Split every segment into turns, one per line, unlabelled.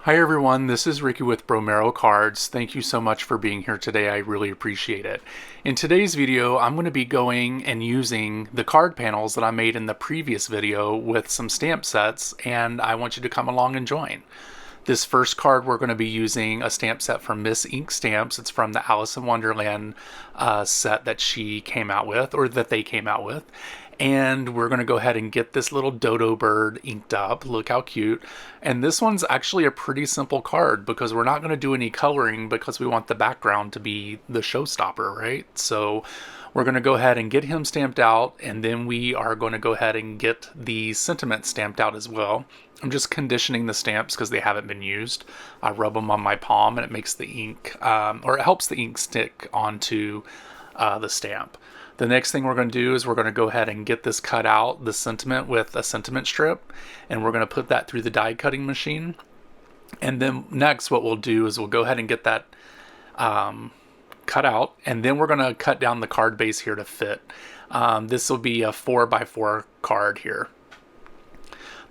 Hi everyone, this is Ricky with Bromero Cards. Thank you so much for being here today. I really appreciate it. In today's video, I'm going to be going and using the card panels that I made in the previous video with some stamp sets, and I want you to come along and join. This first card, we're going to be using a stamp set from Miss Ink Stamps. It's from the Alice in Wonderland set that she came out with, or that they came out with. And we're going to go ahead and get this little dodo bird inked up. Look how cute. And this one's actually a pretty simple card because we're not going to do any coloring because we want the background to be the showstopper, right? So we're going to go ahead and get him stamped out, and then we are going to go ahead and get the sentiment stamped out as well. I'm just conditioning the stamps because they haven't been used. I rub them on my palm and it makes the ink, or it helps the ink stick onto the stamp. The next thing we're going to do is we're going to go ahead and get this cut out, the sentiment, with a sentiment strip, and we're going to put that through the die cutting machine. And then next what we'll do is we'll go ahead and get that cut out, and then we're going to cut down the card base here to fit. This will be a 4x4 card here.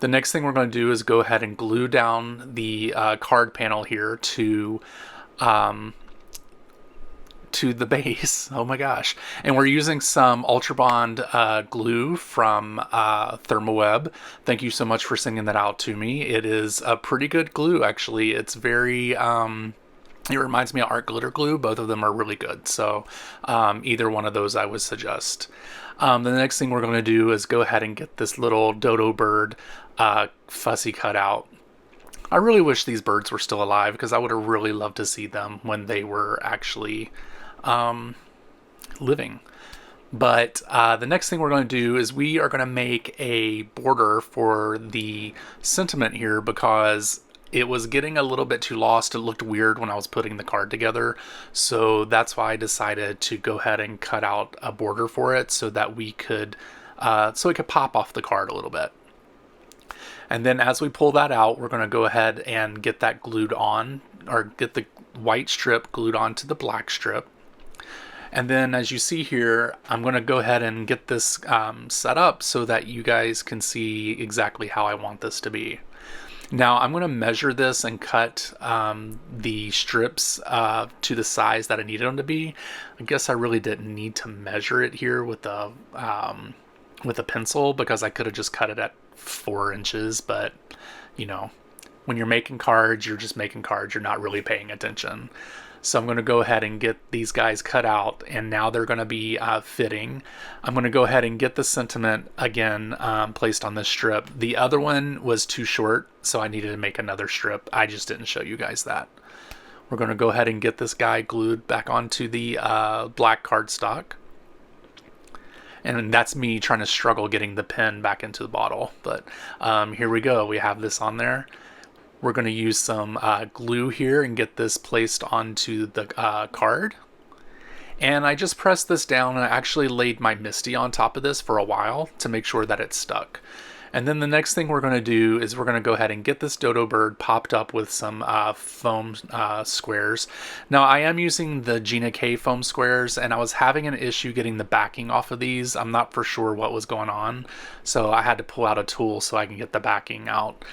The next thing we're going to do is go ahead and glue down the card panel here to the base. Oh my gosh. And we're using some Ultra Bond glue from Therm. Thank you so much for sending that out to me. It is a pretty good glue, actually. It's very it reminds me of art glitter glue. Both of them are really good, so either one of those I would suggest. The next thing we're going to do is go ahead and get this little dodo bird fussy cut out. I really wish these birds were still alive because I would have really loved to see them when they were actually living. But the next thing we're going to do is we are going to make a border for the sentiment here because it was getting a little bit too lost. It looked weird when I was putting the card together. So that's why I decided to go ahead and cut out a border for it so that we could, so it could pop off the card a little bit. And then as we pull that out, we're going to go ahead and get that glued on, or get the white strip glued onto the black strip. And then as you see here, I'm going to go ahead and get this set up so that you guys can see exactly how I want this to be. Now I'm going to measure this and cut the strips to the size that I needed them to be. I guess I really didn't need to measure it here with a pencil because I could have just cut it at 4 inches, but you know, when you're making cards, you're just making cards. You're not really paying attention. So I'm going to go ahead and get these guys cut out, and now they're going to be fitting. I'm going to go ahead and get the sentiment again placed on this strip. The other one was too short, so I needed to make another strip. I just didn't show you guys that. We're going to go ahead and get this guy glued back onto the black cardstock. And that's me trying to struggle getting the pen back into the bottle. But here we go. We have this on there. We're going to use some glue here and get this placed onto the card. And I just pressed this down, and I actually laid my Misty on top of this for a while to make sure that it stuck. And then the next thing we're going to do is we're going to go ahead and get this dodo bird popped up with some foam squares. Now I am using the Gina K foam squares, and I was having an issue getting the backing off of these. I'm not for sure what was going on, so I had to pull out a tool so I can get the backing out.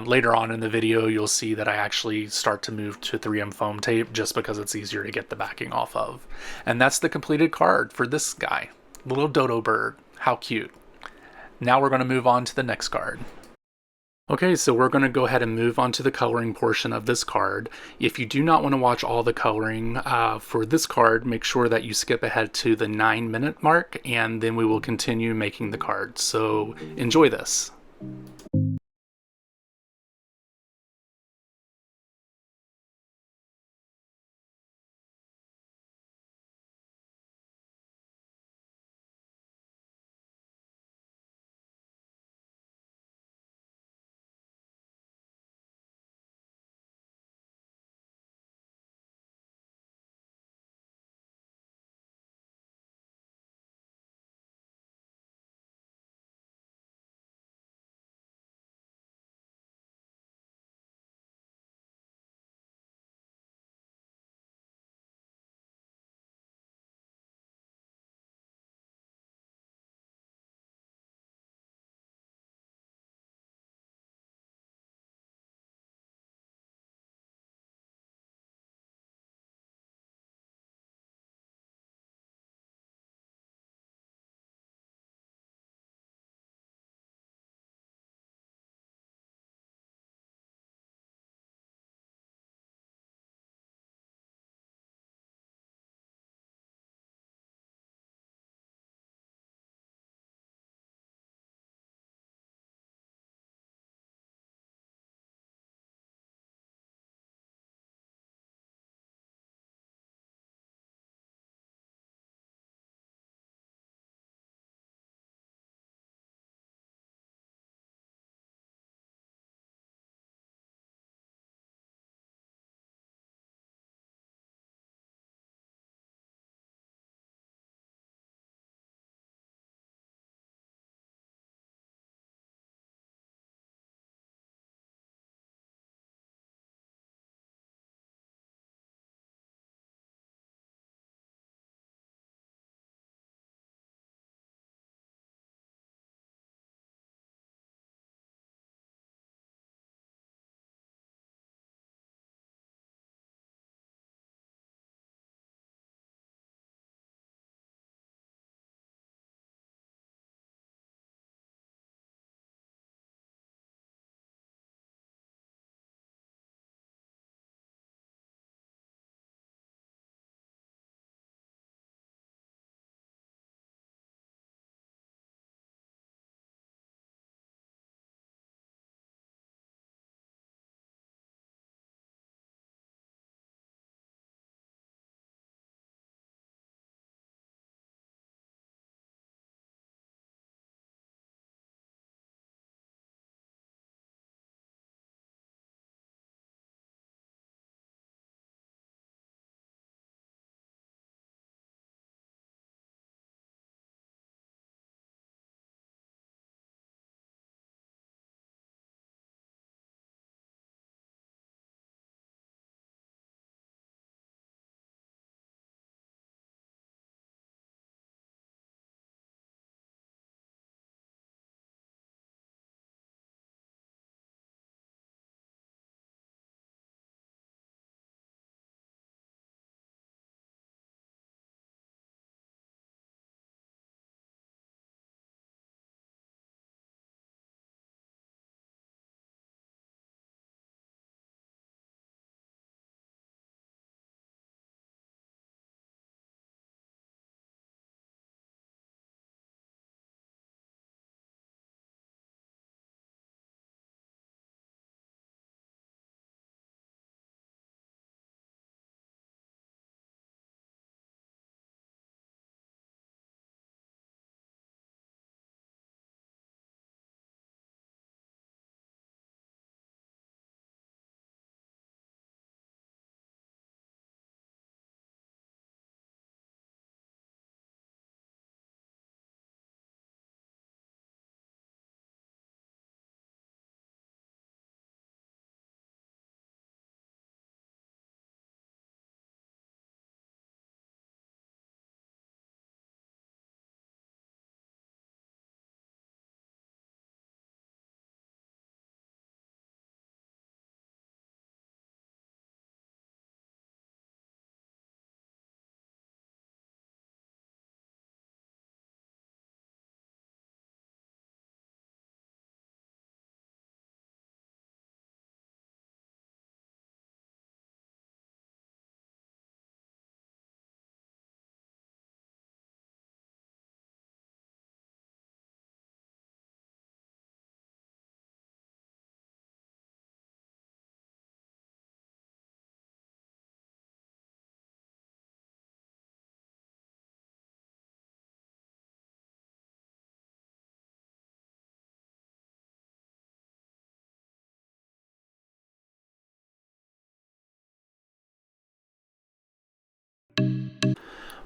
Later on in the video you'll see that I actually start to move to 3M foam tape just because it's easier to get the backing off of. And that's the completed card for this guy. Little dodo bird. How cute. Now we're going to move on to the next card. Okay, so we're going to go ahead and move on to the coloring portion of this card. If you do not want to watch all the coloring for this card, make sure that you skip ahead to the 9-minute mark, and then we will continue making the card. So enjoy this.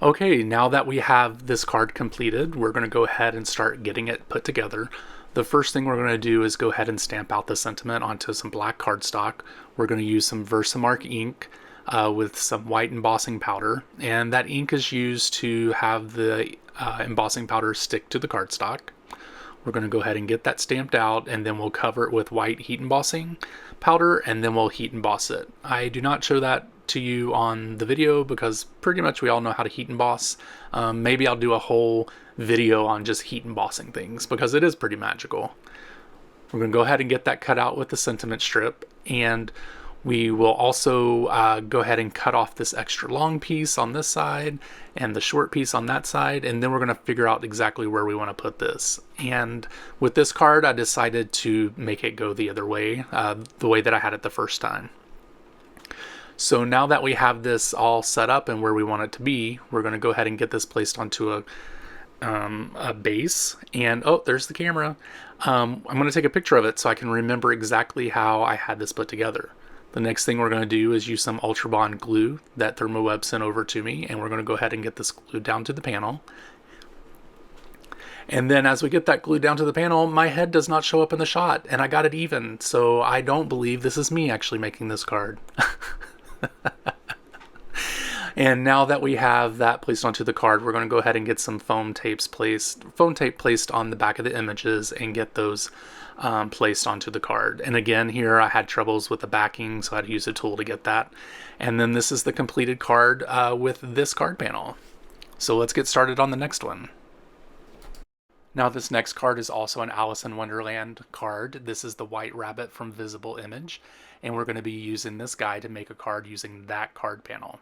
Okay, now that we have this card completed, we're going to go ahead and start getting it put together. The first thing we're going to do is go ahead and stamp out the sentiment onto some black cardstock. We're going to use some Versamark ink with some white embossing powder, and that ink is used to have the embossing powder stick to the cardstock. We're going to go ahead and get that stamped out, and then we'll cover it with white heat embossing powder, and then we'll heat emboss it. I do not show that to you on the video because pretty much we all know how to heat emboss. Maybe I'll do a whole video on just heat embossing things because it is pretty magical. We're going to go ahead and get that cut out with the sentiment strip, and we will also go ahead and cut off this extra long piece on this side and the short piece on that side, and then we're going to figure out exactly where we want to put this. And with this card, I decided to make it go the other way, the way that I had it the first time. So now that we have this all set up and where we want it to be, we're going to go ahead and get this placed onto a base. And oh, there's the camera. I'm going to take a picture of it so I can remember exactly how I had this put together. The next thing we're going to do is use some Ultra Bond glue that ThermoWeb sent over to me, and we're going to go ahead and get this glued down to the panel. And then as we get that glued down to the panel, my head does not show up in the shot, and I got it even, so I don't believe this is me actually making this card. And now that we have that placed onto the card, we're going to go ahead and get some foam tape placed on the back of the images and get those placed onto the card. And again, here I had troubles with the backing, so I had to use a tool to get that. And then this is the completed card with this card panel. So let's get started on the next one. Now this next card is also an Alice in Wonderland card. This is the White Rabbit from Visible Image, and we're going to be using this guy to make a card using that card panel.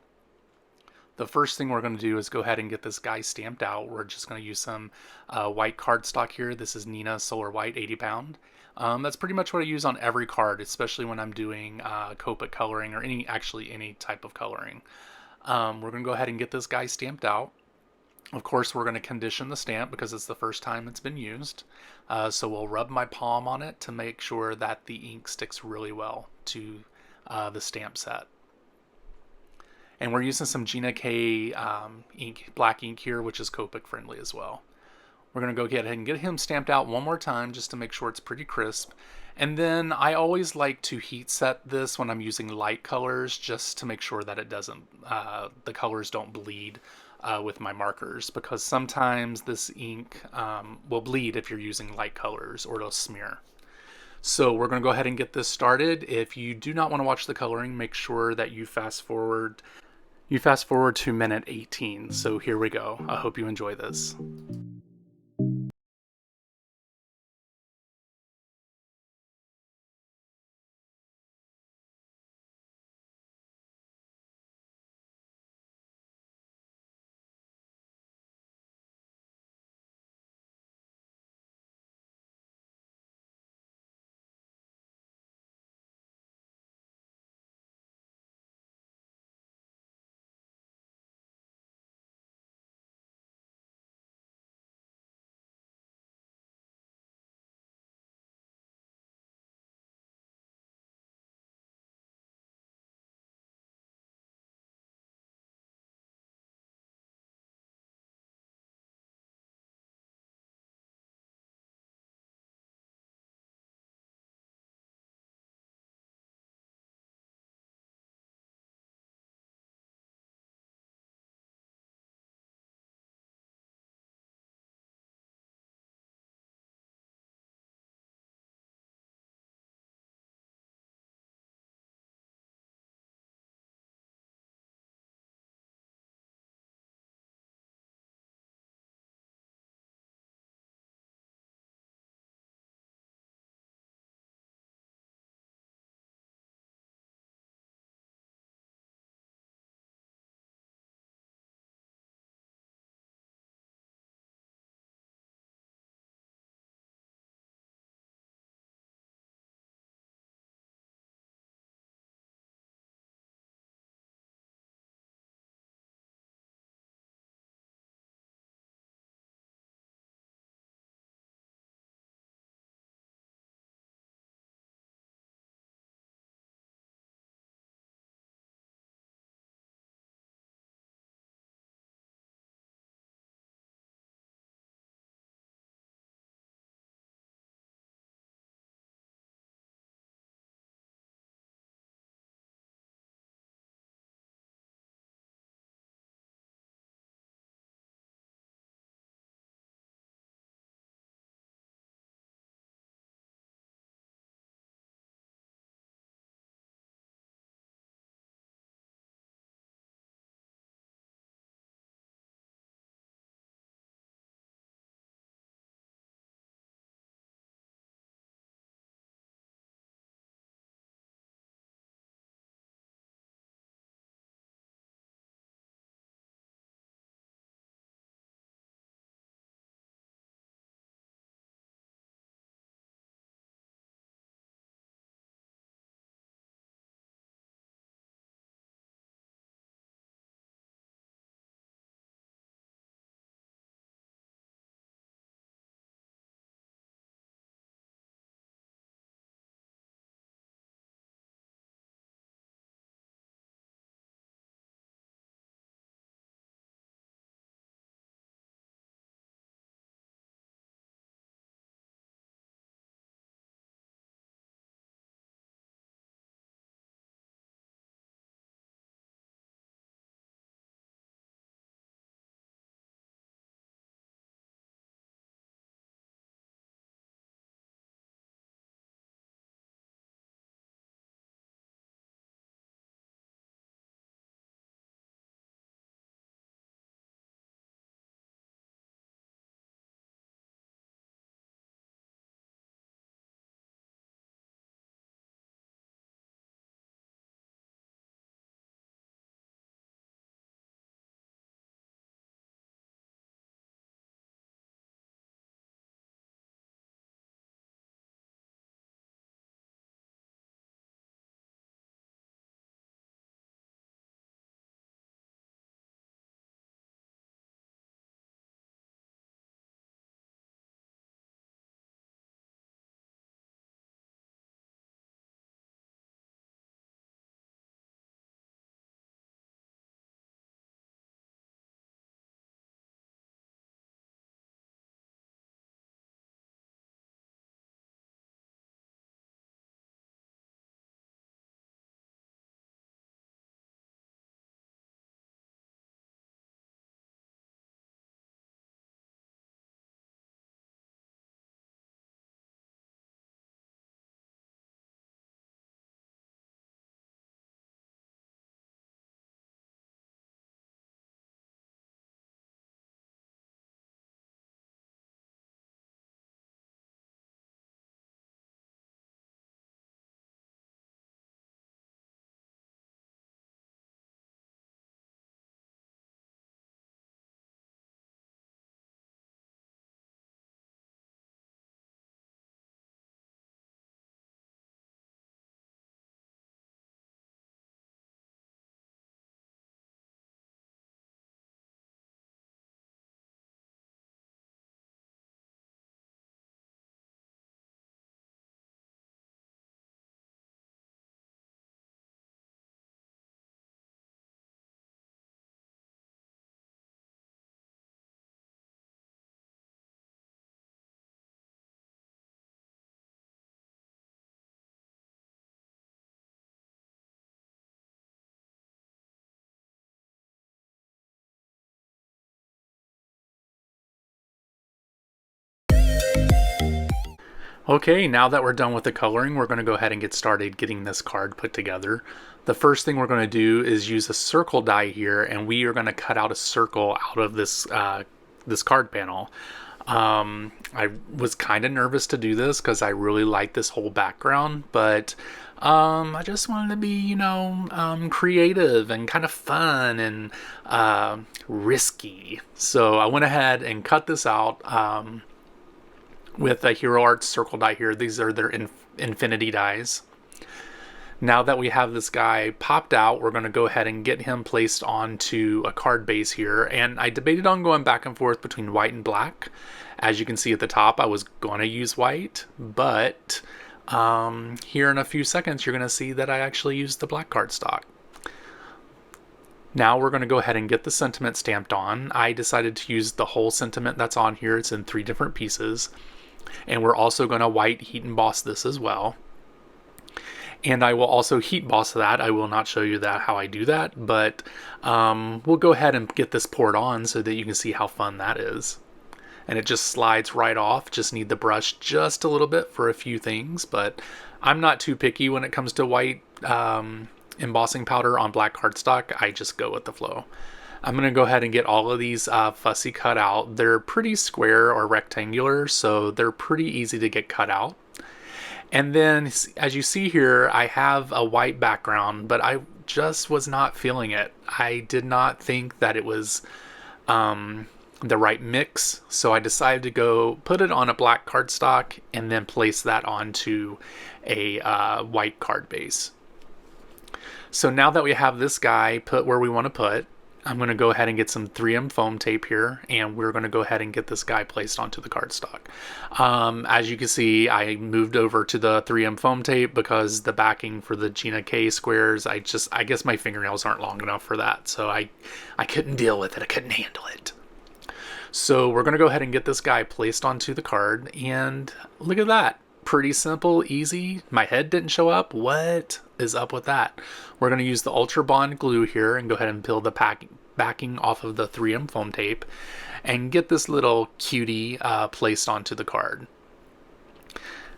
The first thing we're going to do is go ahead and get this guy stamped out. We're just going to use some white cardstock here. This is Nina Solar White 80 pound. That's pretty much what I use on every card, especially when I'm doing Copic coloring or any type of coloring. We're going to go ahead and get this guy stamped out. Of course, we're going to condition the stamp because it's the first time it's been used. So we'll rub my palm on it to make sure that the ink sticks really well to the stamp set. And we're using some Gina K ink, black ink here, which is Copic friendly as well. We're going to go ahead and get him stamped out one more time just to make sure it's pretty crisp. And then I always like to heat set this when I'm using light colors just to make sure that it doesn't, the colors don't bleed with my markers, because sometimes this ink will bleed if you're using light colors, or it'll smear. So we're going to go ahead and get this started. If you do not want to watch the coloring, make sure that you fast forward to minute 18. So here we go. I hope you enjoy this. Okay, now that we're done with the coloring, we're going to go ahead and get started getting this card put together. The first thing we're going to do is use a circle die here, and we are going to cut out a circle out of this card panel. I was kind of nervous to do this because I really like this whole background, but I just wanted to be, creative and kind of fun and risky. So I went ahead and cut this out. With a Hero Arts circle die here. These are their infinity dies. Now that we have this guy popped out, we're going to go ahead and get him placed onto a card base here. And I debated on going back and forth between white and black. As you can see at the top, I was going to use white, but here in a few seconds, you're going to see that I actually used the black cardstock. Now we're going to go ahead and get the sentiment stamped on. I decided to use the whole sentiment that's on here. It's in 3 different pieces. And we're also going to white heat emboss this as well. And I will also heat emboss that. I will not show you that how I do that, but we'll go ahead and get this poured on so that you can see how fun that is. And it just slides right off. Just need the brush just a little bit for a few things, but I'm not too picky when it comes to white embossing powder on black cardstock. I just go with the flow. I'm going to go ahead and get all of these fussy cut out. They're pretty square or rectangular, so they're pretty easy to get cut out. And then, as you see here, I have a white background, but I just was not feeling it. I did not think that it was the right mix, so I decided to go put it on a black cardstock and then place that onto a white card base. So now that we have this guy put where we want to put, I'm going to go ahead and get some 3M foam tape here, and we're going to go ahead and get this guy placed onto the cardstock. As you can see, I moved over to the 3M foam tape because the backing for the Gina K squares, I guess my fingernails aren't long enough for that, so I couldn't deal with it. I couldn't handle it. So we're going to go ahead and get this guy placed onto the card, and look at that. Pretty simple, easy. My head didn't show up. What is up with that? We're going to use the Ultra Bond glue here and go ahead and peel the backing off of the 3M foam tape and get this little cutie placed onto the card.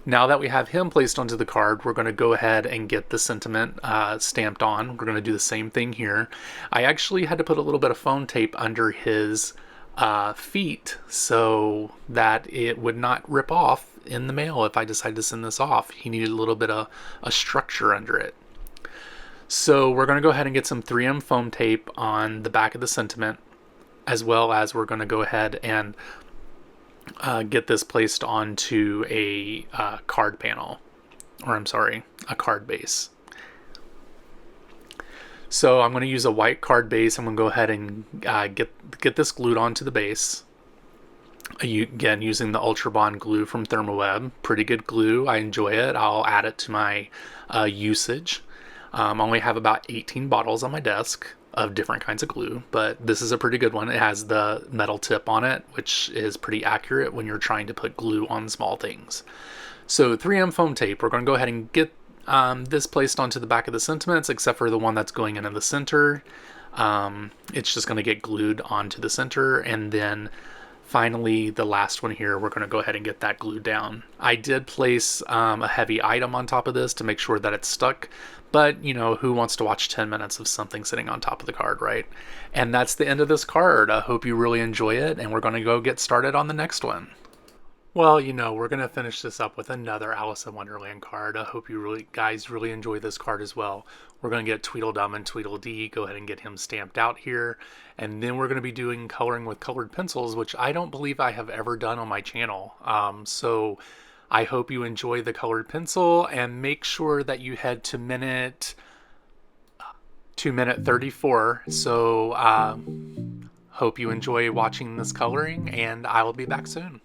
Now that we have him placed onto the card, we're going to go ahead and get the sentiment stamped on. We're going to do the same thing here. I actually had to put a little bit of foam tape under his feet so that it would not rip off in the mail if I decided to send this off. He needed a little bit of a structure under it. So we're going to go ahead and get some 3M foam tape on the back of the sentiment, as well as we're going to go ahead and get this placed onto a card panel, or I'm sorry, a card base. So I'm going to use a white card base. I'm going to go ahead and get this glued onto the base. Again, using the Ultra Bond glue from Therm. Pretty good glue. I enjoy it. I'll add it to my usage. I only have about 18 bottles on my desk of different kinds of glue, but this is a pretty good one. It has the metal tip on it, which is pretty accurate when you're trying to put glue on small things. So 3M foam tape, we're going to go ahead and get this placed onto the back of the sentiments, except for the one that's going in the center. It's just going to get glued onto the center, and then finally the last one here, we're going to go ahead and get that glued down. I did place a heavy item on top of this to make sure that it's stuck, but who wants to watch 10 minutes of something sitting on top of the card, right? And that's the end of this card. I hope you really enjoy it, and we're going to go get started on the next one. Well, we're going to finish this up with another Alice in Wonderland card. I hope you guys really enjoy this card as well. We're going to get Tweedledum and Tweedledee, go ahead and get him stamped out here. And then we're going to be doing coloring with colored pencils, which I don't believe I have ever done on my channel. So I hope you enjoy the colored pencil, and make sure that you head to minute 34. So hope you enjoy watching this coloring, and I will be back soon.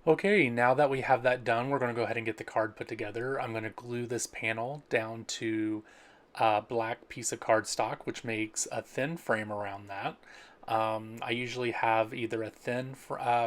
Okay, now that we have that done, we're going to go ahead and get the card put together. I'm going to glue this panel down to a black piece of cardstock, which makes a thin frame around that. I usually have either a thin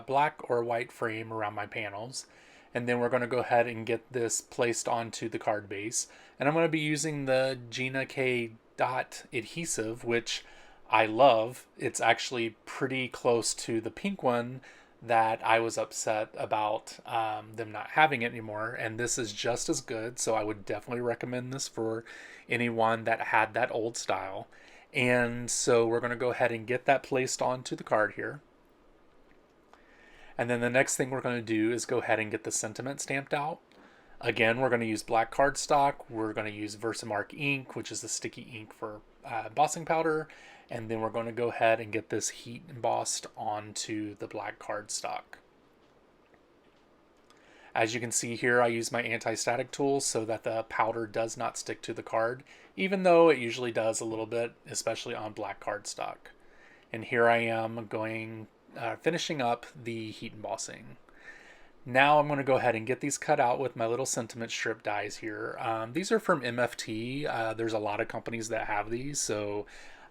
black or white frame around my panels. And then we're going to go ahead and get this placed onto the card base. And I'm going to be using the Gina K dot adhesive, which I love. It's actually pretty close to the pink one that I was upset about them not having it anymore. And this is just as good. So I would definitely recommend this for anyone that had that old style. And so we're going to go ahead and get that placed onto the card here. And then the next thing we're going to do is go ahead and get the sentiment stamped out. Again, we're going to use black cardstock. We're going to use Versamark ink, which is the sticky ink for embossing powder. And then we're going to go ahead and get this heat embossed onto the black cardstock. As you can see here, I use my anti-static tools so that the powder does not stick to the card, even though it usually does a little bit, especially on black cardstock. And here I am finishing up the heat embossing. Now I'm going to go ahead and get these cut out with my little sentiment strip dies here. These are from MFT. There's a lot of companies that have these, so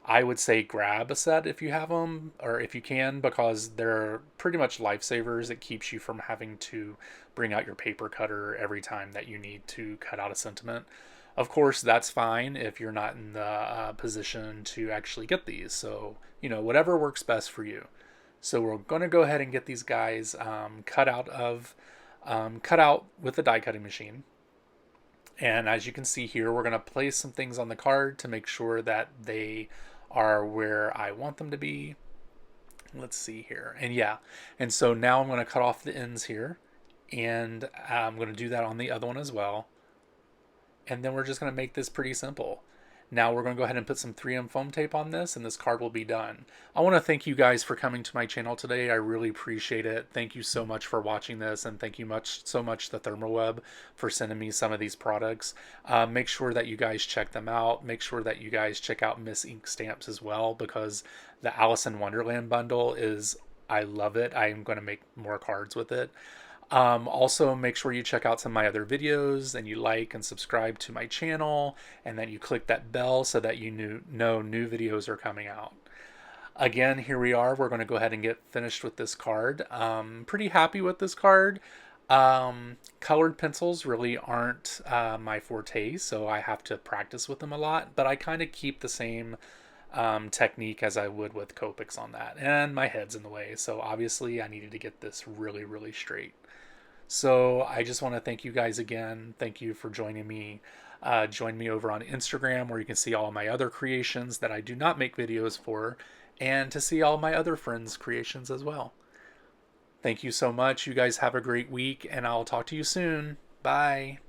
I would say grab a set if you have them, or if you can, because they're pretty much lifesavers. It keeps you from having to bring out your paper cutter every time that you need to cut out a sentiment. Of course, that's fine if you're not in the position to actually get these. So, whatever works best for you. So we're going to go ahead and get these guys cut out with the die cutting machine. And as you can see here, we're going to place some things on the card to make sure that they are where I want them to be. Let's see here. And so now I'm going to cut off the ends here, and I'm going to do that on the other one as well. And then we're just going to make this pretty simple. Now we're going to go ahead and put some 3M foam tape on this, and this card will be done. I want to thank you guys for coming to my channel today. I really appreciate it. Thank you so much for watching this, and thank you so much the Thermoweb for sending me some of these products. Make sure that you guys check them out. Make sure that you guys check out Miss Ink Stamps as well, because the Alice in Wonderland bundle I love it. I am going to make more cards with it. Also, make sure you check out some of my other videos, and you like and subscribe to my channel, and then you click that bell so that you know new videos are coming out. Again, here we are. We're going to go ahead and get finished with this card. Pretty happy with this card. Colored pencils really aren't my forte, so I have to practice with them a lot, but I kind of keep the same technique as I would with Copics on that. And my head's in the way, so obviously I needed to get this really, really straight. So I just want to thank you guys again. Thank you for joining me. Join me over on Instagram, where you can see all my other creations that I do not make videos for, and to see all my other friends' creations as well. Thank you so much. You guys have a great week, and I'll talk to you soon. Bye.